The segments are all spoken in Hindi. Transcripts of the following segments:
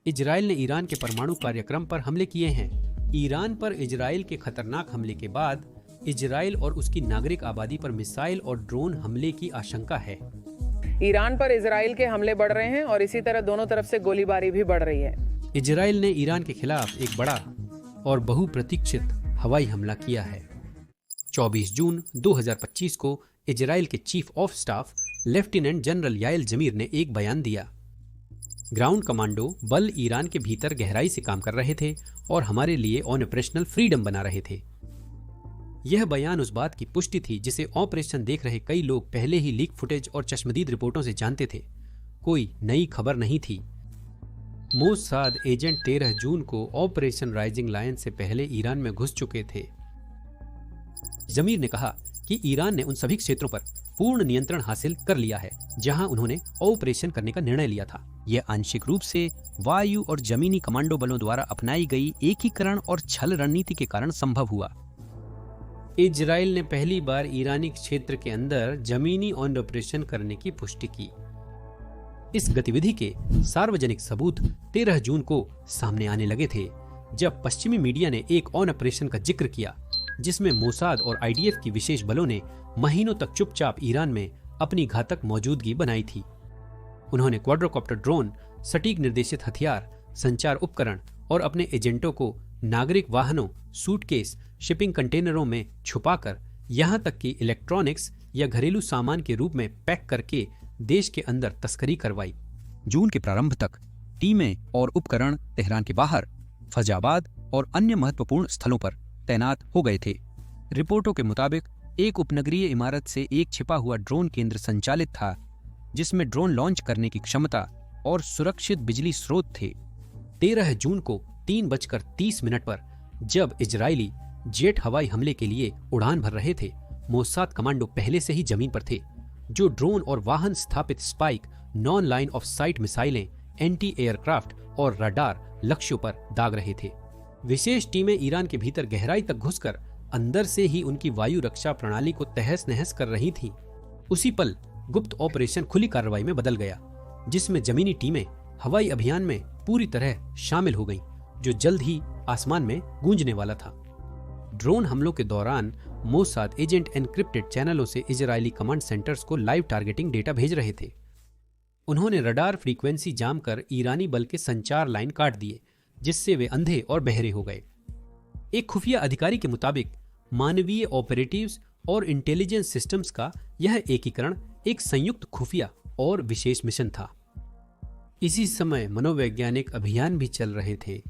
इजराइल ने ईरान के परमाणु कार्यक्रम पर हमले किए हैं। ईरान पर इजराइल के खतरनाक हमले के बाद इजराइल और उसकी नागरिक आबादी पर मिसाइल और ड्रोन हमले की आशंका है। ईरान पर इजराइल के हमले बढ़ रहे हैं और इसी तरह दोनों तरफ से गोलीबारी भी बढ़ रही है। इजराइल ने ईरान के खिलाफ एक बड़ा और बहुप्रतीक्षित हवाई हमला किया है। 24 जून 2025 को इजराइल के chief of staff lieutenant general Eyal Zamir ने एक बयान दिया। ग्राउंड कमांडो बल ईरान के भीतर गहराई से काम कर रहे थे और हमारे लिए ऑपरेशनल फ्रीडम बना रहे थे। यह बयान उस बात की पुष्टि थी जिसे ऑपरेशन देख रहे कई लोग पहले ही लीक फुटेज और चश्मदीद रिपोर्टों से जानते थे। कोई नई खबर नहीं थी। मोसाद एजेंट 13 जून को ऑपरेशन राइजिंग लायन से पहले ईरान में घुस चुके थे। जमीर ने कहा कि ईरान ने उन सभी क्षेत्रों पर पूर्ण नियंत्रण हासिल कर लिया है जहां उन्होंने ऑपरेशन करने का निर्णय लिया था। यह आंशिक रूप से वायु और जमीनी कमांडो बलों द्वारा अपनाई गई एकीकरण और छल रणनीति के कारण संभव हुआ। इजराइल ने पहली बार ईरानी क्षेत्र के अंदर जमीनी ऑपरेशन करने की पुष्टि की। इस गतिविधि के सार्वजनिक सबूत 13 जून को सामने आने लगे थे, जब पश्चिमी मीडिया ने एक ऑपरेशन का जिक्र किया जिसमें मोसाद और आईडीएफ की विशेष बलों ने महीनों तक चुपचाप ईरान में अपनी घातक मौजूदगी बनाई थी। उन्होंने क्वाड्रोकॉप्टर ड्रोन, सटीक निर्देशित हथियार, संचार उपकरण और अपने एजेंटों को नागरिक वाहनों, सूटकेस, शिपिंग कंटेनरों में छुपाकर, यहां तक कि इलेक्ट्रॉनिक्स या घरेलू सामान के रूप में पैक करके देश के अंदर तस्करी करवाई। जून के प्रारंभ तक टीमें और उपकरण तेहरान के बाहर, फजाबाद और अन्य महत्वपूर्ण स्थलों पर तैनात हो गए थे। रिपोर्टों के मुताबिक एक उपनगरीय इमारत से एक छिपा हुआ ड्रोन केंद्र संचालित था जिसमें ड्रोन लॉन्च करने की क्षमता और सुरक्षित बिजली स्रोत थे। 13 जून को 3:30 पर जब इजरायली जेट हवाई हमले के लिए उड़ान भर रहे थे, मोसाद कमांडो पहले से ही जमीन पर थे, जो ड्रोन और वाहन स्थापित spike, non line of site मिसाइलें, एंटी एयरक्राफ्ट और रडार लक्ष्यों पर दाग रहे थे। विशेष टीमें ईरान के भीतर गहराई तक घुसकर अंदर से ही उनकी वायु रक्षा प्रणाली को तहस नहस कर रही थीं। उसी पल गुप्त ऑपरेशन खुली कार्रवाई में बदल गया, जिसमें जमीनी टीमें हवाई अभियान में पूरी तरह शामिल हो गईं, जो जल्द ही आसमान में गूंजने वाला था। ड्रोन हमलों के दौरान मोसाद एजेंट एन्क्रिप्टेड चैनलों से इजरायली कमांड सेंटर्स को लाइव टारगेटिंग डेटा भेज रहे थे। उन्होंने रडार फ्रीक्वेंसी जाम कर ईरानी बल के संचार लाइन काट दिए, जिससे वे अंधे और बहरे हो गए। एक खुफिया अधिकारी के मुताबिक मानवीय ऑपरेटिव्स और इंटेलिजेंस सिस्टम्स का यह एकीकरण एक संयुक्त खुफिया और विशेष मिशन था। इसी समय मनोवैज्ञानिक अभियान भी चल रहे थे।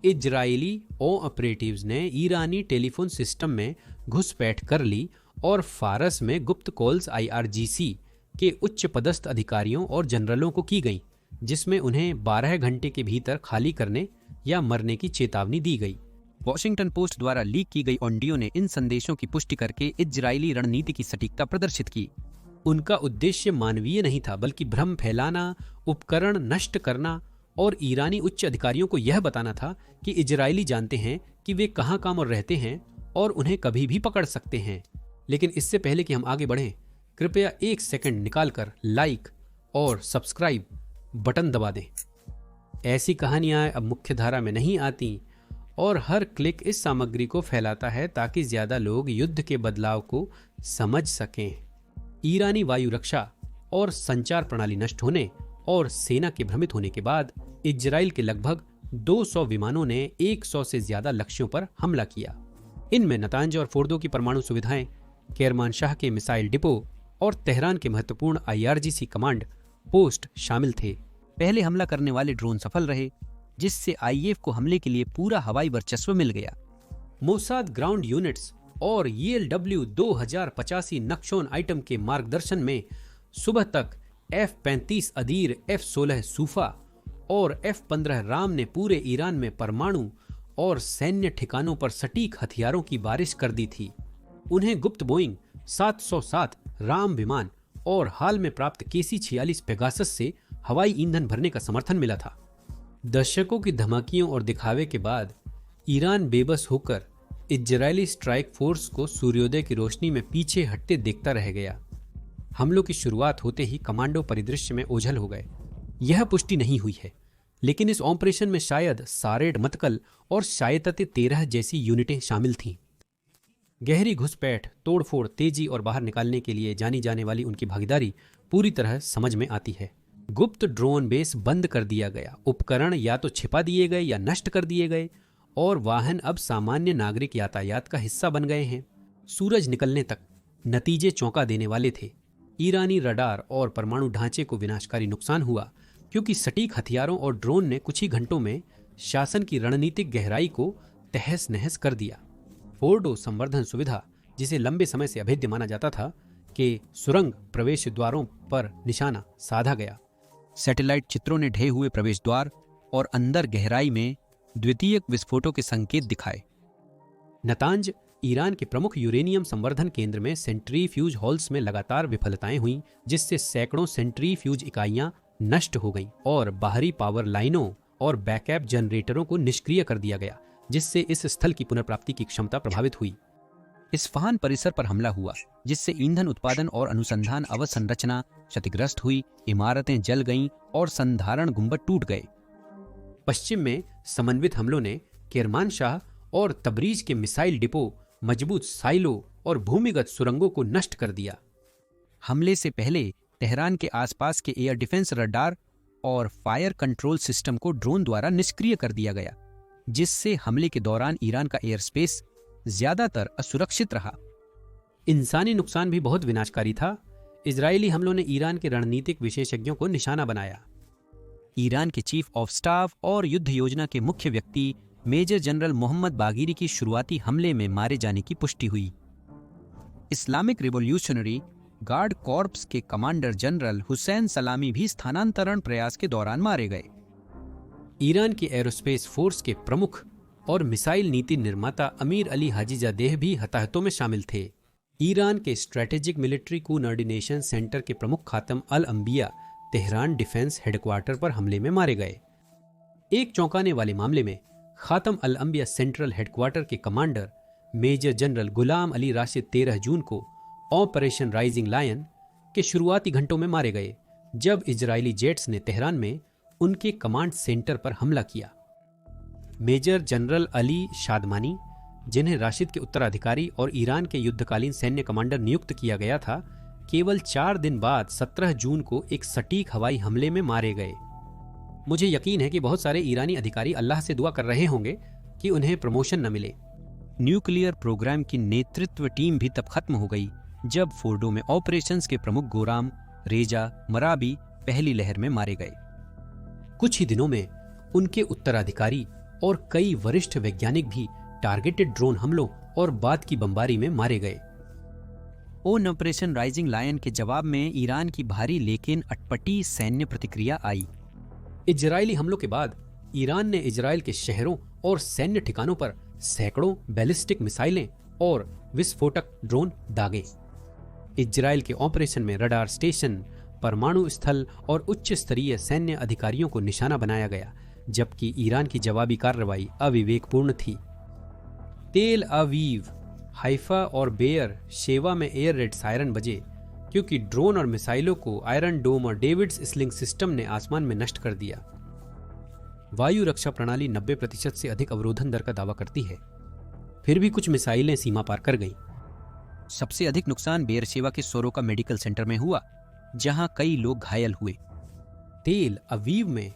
इजरायली ऑपरेटिव्स ने ईरानी टेलीफोन सिस्टम में घुसपैठ कर ली और फारस में गुप्त कॉल्स IRGC के उच्च पदस्थ अधिकारियों और जनरलों को की गई, जिसमें उन्हें 12 घंटे के भीतर खाली करने या मरने की चेतावनी दी गई। वॉशिंगटन पोस्ट द्वारा लीक की गई ऑडियो ने इन संदेशों की पुष्टि करके इजरायली रणनीति की सटीकता प्रदर्शित की। उनका उद्देश्य मानवीय नहीं था, बल्कि भ्रम फैलाना, उपकरण नष्ट करना और ईरानी उच्च अधिकारियों को यह बताना था कि इजरायली जानते हैं कि वे कहां काम और रहते हैं और उन्हें कभी भी पकड़ सकते हैं। लेकिन इससे पहले कि हम आगे बढ़ें, कृपया 1 सेकंड निकालकर लाइक और सब्सक्राइब बटन दबा दें। ऐसी कहानियां अब मुख्य धारा में नहीं आती और हर क्लिक इस सामग्री को फैलाता है ताकि ज्यादा लोग युद्ध के बदलाव को समझ सकें। ईरानी वायु रक्षा और संचार प्रणाली नष्ट होने और सेना के भ्रमित होने के बाद इजराइल के लगभग 200 विमानों ने 100 से ज्यादा लक्ष्यों पर हमला किया। इनमें नतांज और फोर्दो की परमाणु सुविधाएं, केरमानशाह के मिसाइल डिपो और तेहरान के महत्वपूर्ण IRGC कमांड पोस्ट शामिल थे। पहले हमला करने वाले ड्रोन सफल रहे, जिससे IF को हमले के लिए पूरा हवाई वर्चस्व मिल गया। मोसाद ग्राउंड यूनिट्स और ELW 2085 नक्शोन आइटम के मार्गदर्शन में सुबह तक F-35 अदीर, F-16 सूफा और F-15 राम ने पूरे ईरान में परमाणु और सैन्य ठिकानों पर सटीक हथियारों की बारिश कर दी थी। उन्हें गुप्त बोइंग 707 राम विमान और हाल में प्राप्त KC-46 पेगासस से हवाई ईंधन भरने का समर्थन मिला था। दशकों की धमाकियों और दिखावे के बाद ईरान बेबस होकर इजरायली स्ट्राइक फोर्स को सूर्योदय की रोशनी में पीछे हटते देखता रह गया। हमलों की शुरुआत होते ही कमांडो परिदृश्य में ओझल हो गए। यह पुष्टि नहीं हुई है, लेकिन इस ऑपरेशन में शायद सारेड मतकल और शायतत 13 जैसी यूनिटें शामिल थीं। गहरी घुसपैठ, तोड़फोड़, तेजी और बाहर निकालने के लिए जानी जाने वाली उनकी भागीदारी पूरी तरह समझ में आती है। गुप्त ड्रोन बेस बंद कर दिया गया, उपकरण या तो छिपा दिए गए या नष्ट कर दिए गए, और वाहन अब सामान्य नागरिक यातायात का हिस्सा बन गए हैं। सूरज निकलने तक नतीजे चौंका देने वाले थे। ईरानी रडार और परमाणु ढांचे को विनाशकारी नुकसान हुआ, क्योंकि सटीक हथियारों और ड्रोन ने कुछ ही घंटों में शासन की रणनीतिक गहराई को तहस नहस कर दिया। फोर्डो संवर्धन सुविधा, जिसे लंबे समय से अभेद्य माना जाता था, के सुरंग प्रवेश द्वारों पर निशाना साधा गया। सैटेलाइट चित्रों ने ढहे हुए प्रवेश द्वार और अंदर गहराई में द्वितीयक विस्फोटों के संकेत दिखाए। नतांज ईरान के प्रमुख यूरेनियम संवर्धन केंद्र में सेंट्रीफ्यूज हॉल्स में लगातार विफलताएं हुईं, जिससे सैकड़ों सेंट्रीफ्यूज इकाइयां नष्ट हो गईं और बाहरी पावर लाइनों और बैकअप जनरेटरों को निष्क्रिय कर दिया गया, जिससे इस स्थल की पुनर्प्राप्ति की क्षमता प्रभावित हुई। इस्फहान परिसर पर हमला हुआ, जिससे ईंधन उत्पादन और अनुसंधान अवसंरचना क्षतिग्रस्त हुई, इमारतें जल गईं और संधारण गुंबद टूट गए। पश्चिम में समन्वित हमलों ने केरमानशाह और तबरीज के मिसाइल डिपो, मजबूत साइलो और भूमिगत सुरंगों को नष्ट कर दिया। हमले से पहले तेहरान के आसपास के एयर डिफेंस रडार और फायर कंट्रोल सिस्टम को ड्रोन द्वारा निष्क्रिय कर दिया गया, जिससे हमले के दौरान ईरान का एयर स्पेस ज्यादातर असुरक्षित रहा। इंसानी नुकसान भी बहुत विनाशकारी था। इजरायली हमलों ने ईरान के रणनीतिक विशेषज्ञों को निशाना बनाया। ईरान के चीफ ऑफ स्टाफ और युद्ध योजना के मुख्य व्यक्ति मेजर जनरल मोहम्मद बागीरी की शुरुआती हमले में मारे जाने की पुष्टि हुई। इस्लामिक रिवॉल्यूशनरी गार्ड कॉर्प्स के कमांडर जनरल हुसैन सलामी भी स्थानांतरण प्रयास के दौरान मारे गए। ईरान की एरोस्पेस फोर्स के प्रमुख और मिसाइल नीति निर्माता अमीर अली हाजीजादेह भी हताहतों में शामिल थे। ईरान के स्ट्रेटेजिक मिलिट्री कोऑर्डिनेशन सेंटर के प्रमुख खातम अल अंबिया तेहरान डिफेंस हेडक्वार्टर पर हमले में मारे गए। एक चौंकाने वाले मामले में खातम अल अंबिया सेंट्रल हेडक्वार्टर के commander major general Ghulam Ali Rashid 13 जून को ऑपरेशन राइजिंग लायन के शुरुआती घंटों में मारे गए, जब इजरायली जेट्स ने तेहरान में उनके कमांड सेंटर पर हमला किया। मेजर जनरल अली शादमानी, जिन्हें राशिद के उत्तराधिकारी और ईरान के युद्धकालीन सैन्य कमांडर नियुक्त किया गया था, केवल 4 दिन बाद 17 जून को एक सटीक हवाई हमले में मारे गए। मुझे यकीन है कि बहुत सारे ईरानी अधिकारी अल्लाह से दुआ कर रहे होंगे कि उन्हें प्रमोशन न मिले। न्यूक्लियर प्रोग्राम की नेतृत्व टीम भी तब खत्म हो गई, जब फोर्डो में ऑपरेशंस के प्रमुख गोराम, रेजा, मराबी पहली लहर में मारे गए। कुछ ही दिनों में उनके उत्तराधिकारी और कई वरिष्ठ वैज्ञानिक भी टारगेटेड ड्रोन हमलों और बाद की बमबारी में मारे गए। ऑपरेशन राइजिंग लायन के जवाब में ईरान की भारी लेकिन अटपटी सैन्य प्रतिक्रिया आई। इजरायली हमलों के बाद ईरान ने इजराइल के शहरों और सैन्य ठिकानों पर सैकड़ों बैलिस्टिक मिसाइलें और विस्फोटक ड्रोन दागे। इजराइल के ऑपरेशन में रडार स्टेशन, परमाणु स्थल और उच्च स्तरीय सैन्य अधिकारियों को निशाना बनाया गया, जबकि ईरान की जवाबी कार्रवाई अविवेकपूर्ण थी। तेल अवीव, हाइफा और बेयर शेवा में एयर रेड सायरन बजे, क्योंकि ड्रोन और मिसाइलों को आयरन डोम और डेविड्स स्लिंग सिस्टम ने आसमान में नष्ट कर दिया। वायु रक्षा प्रणाली 90% से अधिक अवरोधन दर का दावा करती है, फिर भी कुछ मिसाइलें सीमा पार कर गईं। सबसे अधिक नुकसान बेयरशेवा के सोरोका मेडिकल सेंटर में हुआ, जहां कई लोग घायल हुए। तेल अवीव में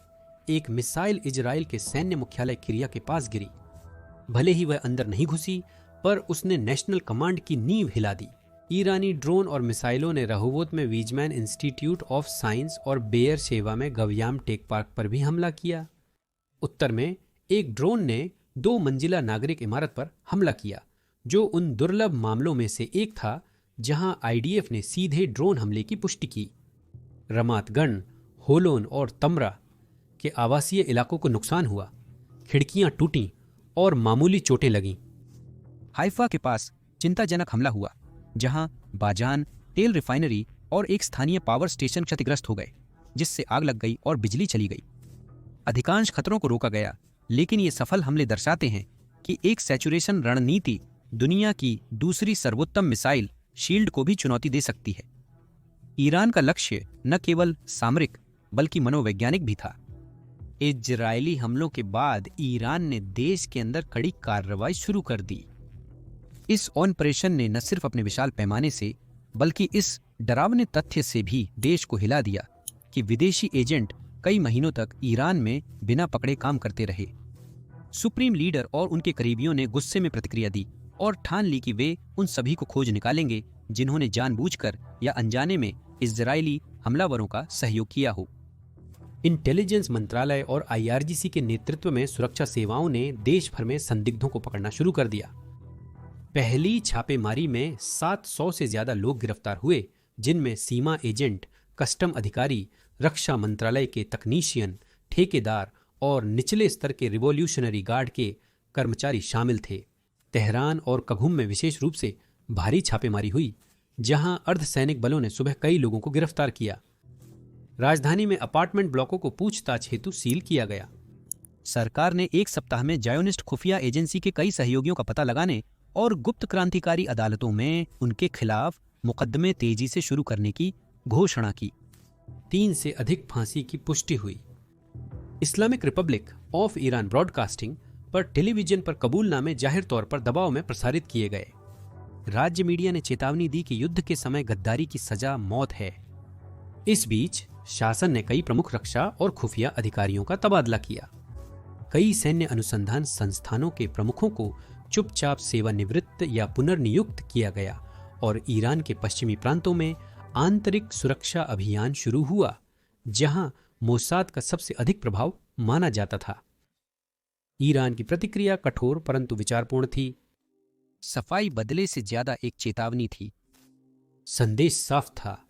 एक मिसाइल इजराइल के सैन्य मुख्यालय किरिया के पास गिरी। भले ही वह अंदर नहीं घुसी, पर उसने नेशनल कमांड की नींव हिला दी। ईरानी ड्रोन और मिसाइलों ने रहोवोत में वीजमैन इंस्टीट्यूट ऑफ साइंस और बेयर शेवा में गवयाम टेक पार्क पर भी हमला किया। उत्तर में एक ड्रोन ने 2 मंजिला नागरिक इमारत पर हमला किया, जो उन दुर्लभ मामलों में से एक था जहां आईडीएफ ने सीधे ड्रोन हमले की पुष्टि की। रमातगढ़, होलोन और तमरा के आवासीय इलाकों को नुकसान हुआ, खिड़कियां टूटीं और मामूली चोटें लगीं। हाइफा के पास चिंताजनक हमला हुआ, जहां बाजान, तेल रिफाइनरी और एक स्थानीय पावर स्टेशन क्षतिग्रस्त हो गए, जिससे आग लग गई और बिजली चली गई। अधिकांश खतरों को रोका गया, लेकिन ये सफल हमले दर्शाते हैं कि एक सैचुरेशन रणनीति दुनिया की दूसरी सर्वोत्तम मिसाइल शील्ड को भी चुनौती दे सकती है। ईरान का लक्ष्य न केवल सामरिक बल्कि मनोवैज्ञानिक भी था। इजरायली हमलों के बाद ईरान ने देश के अंदर कड़ी कार्रवाई शुरू कर दी। इस ऑपरेशन ने न सिर्फ अपने विशाल पैमाने से बल्कि इस डरावने तथ्य से भी देश को हिला दिया कि विदेशी एजेंट कई महीनों तक ईरान में बिना पकड़े काम करते रहे। सुप्रीम लीडर और उनके करीबियों ने गुस्से में प्रतिक्रिया दी और ठान ली कि वे उन सभी को खोज निकालेंगे जिन्होंने जानबूझकर या अनजाने में इजरायली हमलावरों का सहयोग किया हो। इंटेलिजेंस मंत्रालय और आईआरजीसी के नेतृत्व में सुरक्षा सेवाओं ने देश भर में संदिग्धों को पकड़ना शुरू कर दिया। पहली छापेमारी में 700 से ज्यादा लोग गिरफ्तार हुए, जिनमें सीमा एजेंट, कस्टम अधिकारी, रक्षा मंत्रालय के तकनीशियन, ठेकेदार और निचले स्तर के रिवॉल्यूशनरी गार्ड के कर्मचारी शामिल थे। तेहरान और कगुम में विशेष रूप से भारी छापेमारी हुई, जहां अर्धसैनिक बलों ने सुबह कई लोगों को गिरफ्तार किया। राजधानी में अपार्टमेंट ब्लॉकों को पूछताछ हेतु सील किया गया। सरकार ने एक सप्ताह में जायोनिस्ट खुफिया एजेंसी के कई सहयोगियों का पता लगाने और गुप्त क्रांतिकारी अदालतों में उनके खिलाफ मुकदमे तेजी से शुरू करने की घोषणा की। 3 से अधिक फांसी की पुष्टि हुई। Islamic Republic of Iran broadcasting पर टेलीविजन पर कबूलनामे जाहिर तौर पर दबाव में प्रसारित किए गए। राज्य मीडिया ने चेतावनी दी कि युद्ध के समय गद्दारी की सजा मौत है। इस बीच शासन ने कई प्रमुख रक्षा और खुफिया अधिकारियों का तबादला किया। कई सैन्य अनुसंधान संस्थानों के प्रमुखों को चुपचाप सेवानिवृत्त या पुनर्नियुक्त किया गया और ईरान के पश्चिमी प्रांतों में आंतरिक सुरक्षा अभियान शुरू हुआ, जहां मोसाद का सबसे अधिक प्रभाव माना जाता था। ईरान की प्रतिक्रिया कठोर परंतु विचारपूर्ण थी। सफाई बदले से ज्यादा एक चेतावनी थी। संदेश साफ था,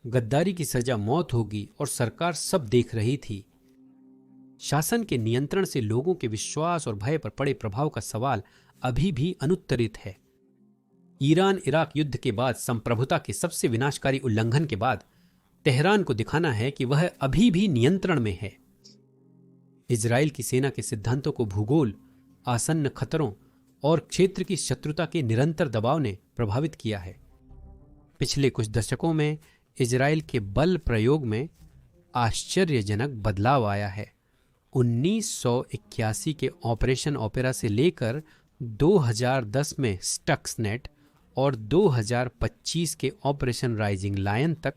गद्दारी की सजा मौत होगी और सरकार सब देख रही थी। शासन के नियंत्रण से लोगों के विश्वास और भय पर पड़े प्रभाव का सवाल अभी भी अनुत्तरित है। ईरान इराक युद्ध के बाद संप्रभुता के सबसे विनाशकारी उल्लंघन के बाद तेहरान को दिखाना है कि वह अभी भी नियंत्रण में है। इजराइल की सेना के सिद्धांतों को भूगोल, आसन्न खतरों और क्षेत्र की शत्रुता के निरंतर दबाव ने प्रभावित किया है। पिछले कुछ दशकों में इजराइल के बल प्रयोग में आश्चर्यजनक बदलाव आया है। 1981 के ऑपरेशन ओपेरा से लेकर 2010 में स्टक्सनेट और 2025 के ऑपरेशन राइजिंग लायन तक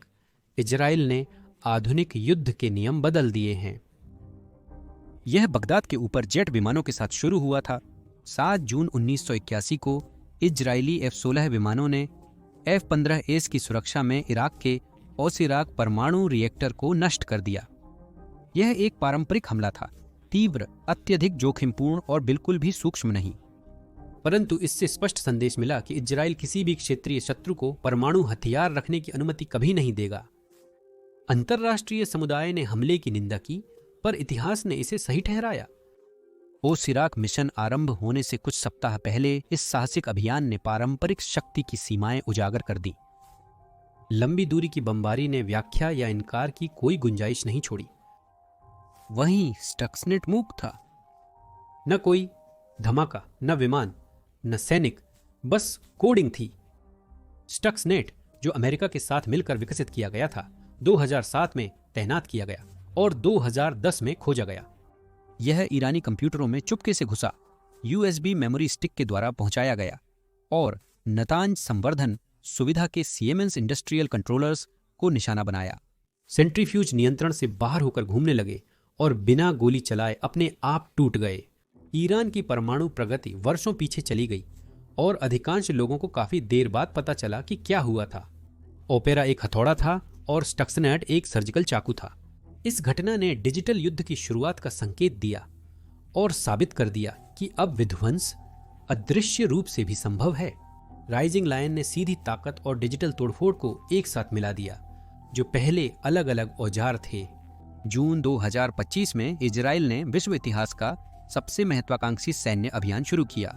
इजराइल ने आधुनिक युद्ध के नियम बदल दिए हैं। यह बगदाद के ऊपर जेट विमानों के साथ शुरू हुआ था। 7 जून 1981 को इजरायली F-16 विमानों ने F-15S की सुरक्षा में इराक के ओसिराक परमाणु रिएक्टर को नष्ट कर दिया। यह एक पारंपरिक हमला था, तीव्र, अत्यधिक जोखिमपूर्ण और बिल्कुल भी सूक्ष्म नहीं। परंतु इससे स्पष्ट संदेश मिला कि इजराइल किसी भी क्षेत्रीय शत्रु को परमाणु हथियार रखने की अनुमति कभी नहीं देगा। अंतर्राष्ट्रीय समुदाय ने हमले की निंदा की, पर इतिहास ने इसे सही ठहराया। ओसिराक मिशन आरंभ होने से कुछ सप्ताह पहले इस साहसिक अभियान ने पारंपरिक शक्ति की सीमाएं उजागर कर दी। लंबी दूरी की बमबारी ने व्याख्या या इनकार की कोई गुंजाइश नहीं छोड़ी। वहीं स्टक्सनेट मूक था। न कोई धमाका, न विमान, न सैनिक, बस कोडिंग थी। स्टक्सनेट, जो अमेरिका के साथ मिलकर विकसित किया गया था, 2007 में तैनात किया गया और 2010 में खोजा गया। यह ईरानी कंप्यूटरों में चुपके से घुसा, USB मेमोरी स्टिक के द्वारा पहुंचाया गया और नतांज संवर्धन सुविधा के सीमेंस इंडस्ट्रियल कंट्रोलर्स को निशाना बनाया। सेंट्रीफ्यूज नियंत्रण से बाहर होकर घूमने लगे और बिना गोली चलाए अपने आप टूट गए। ईरान की परमाणु प्रगति वर्षों पीछे चली गई और अधिकांश लोगों को काफी देर बाद पता चला कि क्या हुआ था। ओपेरा एक हथौड़ा था और स्टक्सनेट एक सर्जिकल चाकू था। इस घटना ने डिजिटल युद्ध की शुरुआत का संकेत दिया और साबित कर दिया कि अब विध्वंस अदृश्य रूप से भी संभव है। राइजिंग लायन ने सीधी ताकत और डिजिटल तोड़फोड़ को एक साथ मिला दिया, जो पहले अलग अलग औजार थे। जून 2025 में इजराइल ने विश्व इतिहास का सबसे महत्वाकांक्षी सैन्य अभियान शुरू किया।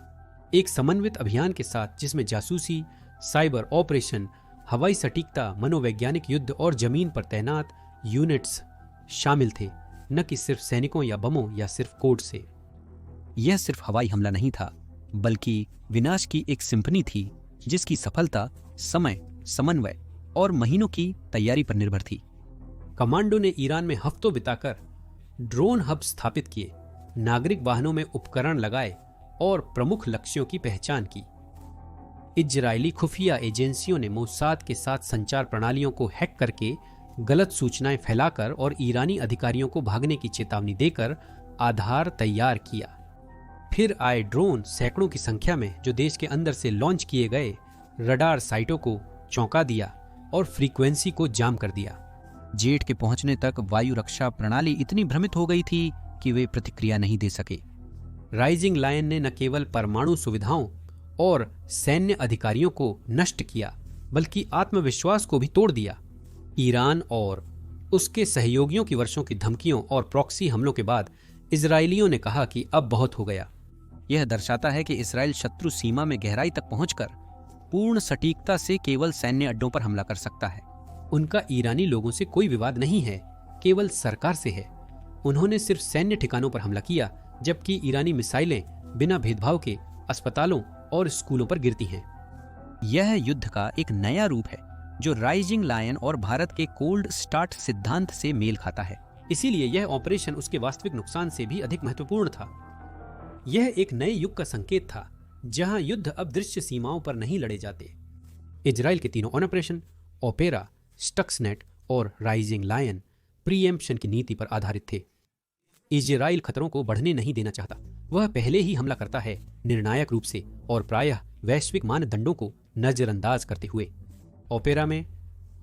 एक समन्वित अभियान के साथ जिसमें जासूसी, साइबर ऑपरेशन, हवाई सटीकता, मनोवैज्ञानिक युद्ध और जमीन पर तैनात यूनिट्स शामिल थे, न कि सिर्फ सैनिकों या बमों या सिर्फ कोड से। यह सिर्फ हवाई हमला नहीं था, बल्कि विनाश की एक सिंफनी थी जिसकी सफलता समय, समन्वय और महीनों की तैयारी पर निर्भर थी। कमांडो ने ईरान में हफ्तों बिताकर ड्रोन हब स्थापित किए, नागरिक वाहनों में उपकरण लगाए और प्रमुख लक्ष्यों की पहचान की। इजरायली खुफिया एजेंसियों ने मोसाद के साथ संचार प्रणालियों को हैक करके गलत सूचनाएं फैलाकर और ईरानी अधिकारियों को भागने की चेतावनी देकर आधार तैयार किया। फिर आए ड्रोन सैकड़ों की संख्या में, जो देश के अंदर से लॉन्च किए गए रडार साइटों को चौंका दिया और फ्रीक्वेंसी को जाम कर दिया। जेट के पहुंचने तक वायु रक्षा प्रणाली इतनी भ्रमित हो गई थी कि वे प्रतिक्रिया नहीं दे सके। राइजिंग लायन ने न केवल परमाणु सुविधाओं और सैन्य अधिकारियों को नष्ट किया, बल्कि आत्मविश्वास को भी तोड़ दिया। ईरान और उसके सहयोगियों की वर्षों की धमकियों और प्रॉक्सी हमलों के बाद इजरायलियों ने कहा कि अब बहुत हो गया। यह दर्शाता है कि इस्राएल शत्रु सीमा में गहराई तक पहुंचकर पूर्ण सटीकता से केवल सैन्य अड्डों पर हमला कर सकता है। उनका ईरानी लोगों से कोई विवाद नहीं है, केवल सरकार से है। उन्होंने सिर्फ सैन्य ठिकानों पर हमला किया, जबकि ईरानी मिसाइलें बिना भेदभाव के अस्पतालों और स्कूलों पर गिरती हैं। यह युद्ध का एक नया रूप है जो राइजिंग लायन और भारत के कोल्ड स्टार्ट सिद्धांत से मेल खाता है। इसीलिए यह ऑपरेशन उसके वास्तविक नुकसान से भी अधिक महत्वपूर्ण था। यह एक नए युग का संकेत था, जहां युद्ध अब दृश्य सीमाओं पर नहीं लड़े जाते। इजराइल के तीनों ऑपरेशन ओपेरा, स्टक्सनेट और राइजिंग लायन प्रीएम्प्शन की नीति पर आधारित थे। इजराइल खतरों को बढ़ने नहीं देना चाहता। वह पहले ही हमला करता है, निर्णायक रूप से और प्रायः वैश्विक मानदंडों को नजरअंदाज करते हुए। ओपेरा में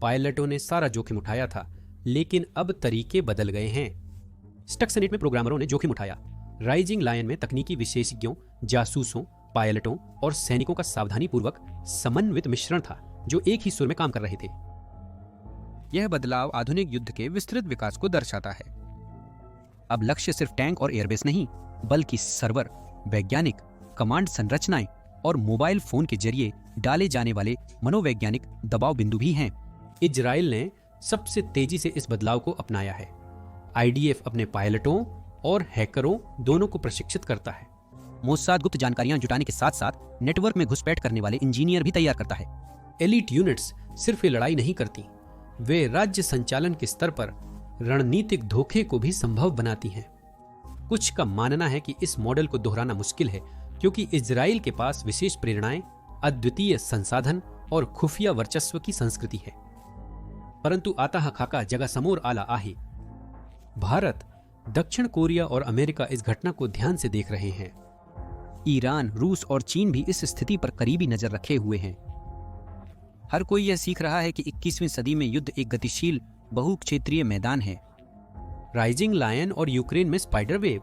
पायलटों ने सारा जोखिम उठाया था, लेकिन अब तरीके बदल गए हैं। स्टक्सनेट में प्रोग्रामरों ने जोखिम उठाया। राइजिंग लायन में तकनीकी विशेषज्ञों, जासूसों, पायलटों और सैनिकों का सावधानीपूर्वक समन्वित मिश्रण था, जो एक ही सुर में काम कर रहे थे। यह बदलाव आधुनिक युद्ध के विस्तृत विकास को दर्शाता है। अब लक्ष्य सिर्फ टैंक और एयरबेस नहीं, बल्कि सर्वर, वैज्ञानिक, कमांड संरचनाएं और मोबाइल फोन के जरिए डाले जाने वाले मनोवैज्ञानिक दबाव बिंदु भी हैं। इजराइल ने सबसे तेजी से इस बदलाव को अपनाया है। आईडीएफ अपने पायलटों और हैकरों दोनों को प्रशिक्षित करता है। मोसाद गुप्त जानकारियां जुटाने के साथ साथ नेटवर्क में घुसपैठ करने वाले इंजीनियर भी तैयार करता है। एलीट यूनिट्स सिर्फ ये लड़ाई नहीं करती, वे राज्य संचालन के स्तर पर रणनीतिक धोखे को भी संभव बनाती हैं। कुछ का मानना है कि इस मॉडल को दोहराना मुश्किल है, क्योंकि इजराइल के पास विशेष प्रेरणाएं, अद्वितीय संसाधन और खुफिया वर्चस्व की संस्कृति है। परंतु आता खाका जगह समोर आला आहे। भारत, दक्षिण कोरिया और अमेरिका इस घटना को ध्यान से देख रहे हैं। ईरान, रूस और चीन भी इस स्थिति पर करीबी नजर रखे हुए हैं। हर कोई यह सीख रहा है कि 21वीं सदी में युद्ध एक गतिशील बहुक्षेत्रीय मैदान है। राइजिंग लायन और यूक्रेन में स्पाइडर वेव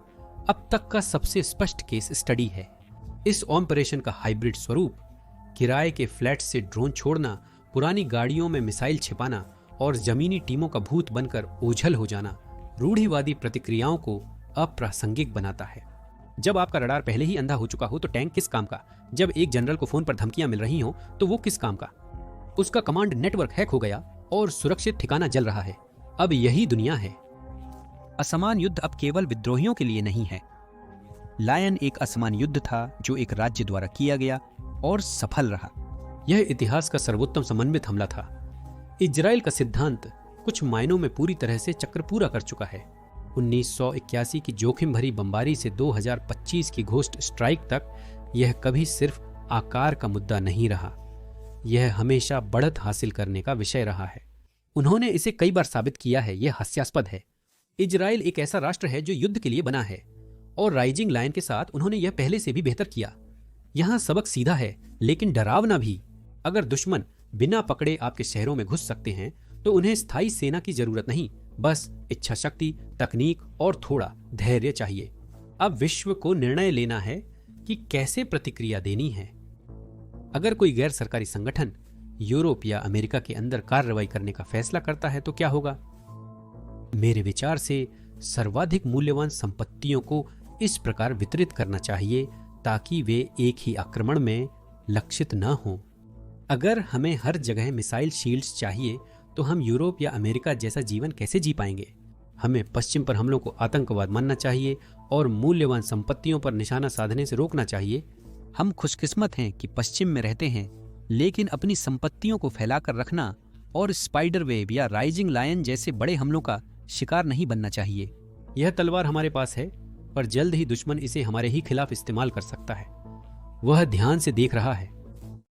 अब तक का सबसे स्पष्ट केस स्टडी है। इस ऑपरेशन का हाइब्रिड स्वरूप, किराए के फ्लैट से ड्रोन छोड़ना, पुरानी गाड़ियों में मिसाइल छिपाना और जमीनी टीमों का भूत बनकर ओझल हो जाना, रूढ़िवादी प्रतिक्रियाओं को अप्रासंगिक बनाता है। जब आपका रडार पहले ही अंधा हो चुका हो तो टैंक किस काम का? जब एक जनरल को फोन पर धमकियां मिल रही हो तो वो किस काम का? उसका कमांड नेटवर्क हैक हो गया और सुरक्षित ठिकाना जल रहा है। अब यही दुनिया है। असमान युद्ध अब केवल विद्रोहियों के लिए नहीं है। लायन एक असमान युद्ध था जो एक राज्य द्वारा किया गया और सफल रहा। यह इतिहास का सर्वोत्तम समन्वित हमला था। इजराइल का सिद्धांत कुछ मायनों में पूरी तरह से चक्र पूरा कर चुका है। 1981 की जोखिम भरी बमबारी से 2025 की घोस्ट स्ट्राइक तक यह कभी सिर्फ आकार का मुद्दा नहीं रहा, यह हमेशा बढ़त हासिल करने का विषय रहा है। उन्होंने इसे कई बार साबित किया है। यह हास्यास्पद है। इजराइल एक ऐसा राष्ट्र है जो युद्ध के लिए बना है, और राइजिंग लायन के साथ उन्होंने यह पहले से भी बेहतर किया। यहां सबक सीधा है, लेकिन डरावना भी। अगर दुश्मन बिना पकड़े आपके शहरों में घुस सकते हैं तो उन्हें स्थायी सेना की जरूरत नहीं, बस इच्छा शक्ति, तकनीक और थोड़ा धैर्य चाहिए। अब विश्व को निर्णय लेना है कि कैसे प्रतिक्रिया देनी है। अगर कोई गैर सरकारी संगठन यूरोप या अमेरिका के अंदर कार्रवाई करने का फैसला करता है तो क्या होगा? मेरे विचार से सर्वाधिक मूल्यवान संपत्तियों को इस प्रकार वितरित करना चाहिए ताकि वे एक ही आक्रमण में लक्षित न हों। अगर हमें हर जगह मिसाइल शील्ड्स चाहिए तो हम यूरोप या अमेरिका जैसा जीवन कैसे जी पाएंगे? हमें पश्चिम पर हमलों को आतंकवाद मानना चाहिए और मूल्यवान संपत्तियों पर निशाना साधने से रोकना चाहिए। हम खुशकिस्मत हैं कि पश्चिम में रहते हैं, लेकिन अपनी संपत्तियों को फैलाकर रखना और स्पाइडर वेव या राइजिंग लायन जैसे बड़े हमलों का शिकार नहीं बनना चाहिए। यह तलवार हमारे पास है, पर जल्द ही दुश्मन इसे हमारे ही खिलाफ इस्तेमाल कर सकता है। वह ध्यान से देख रहा है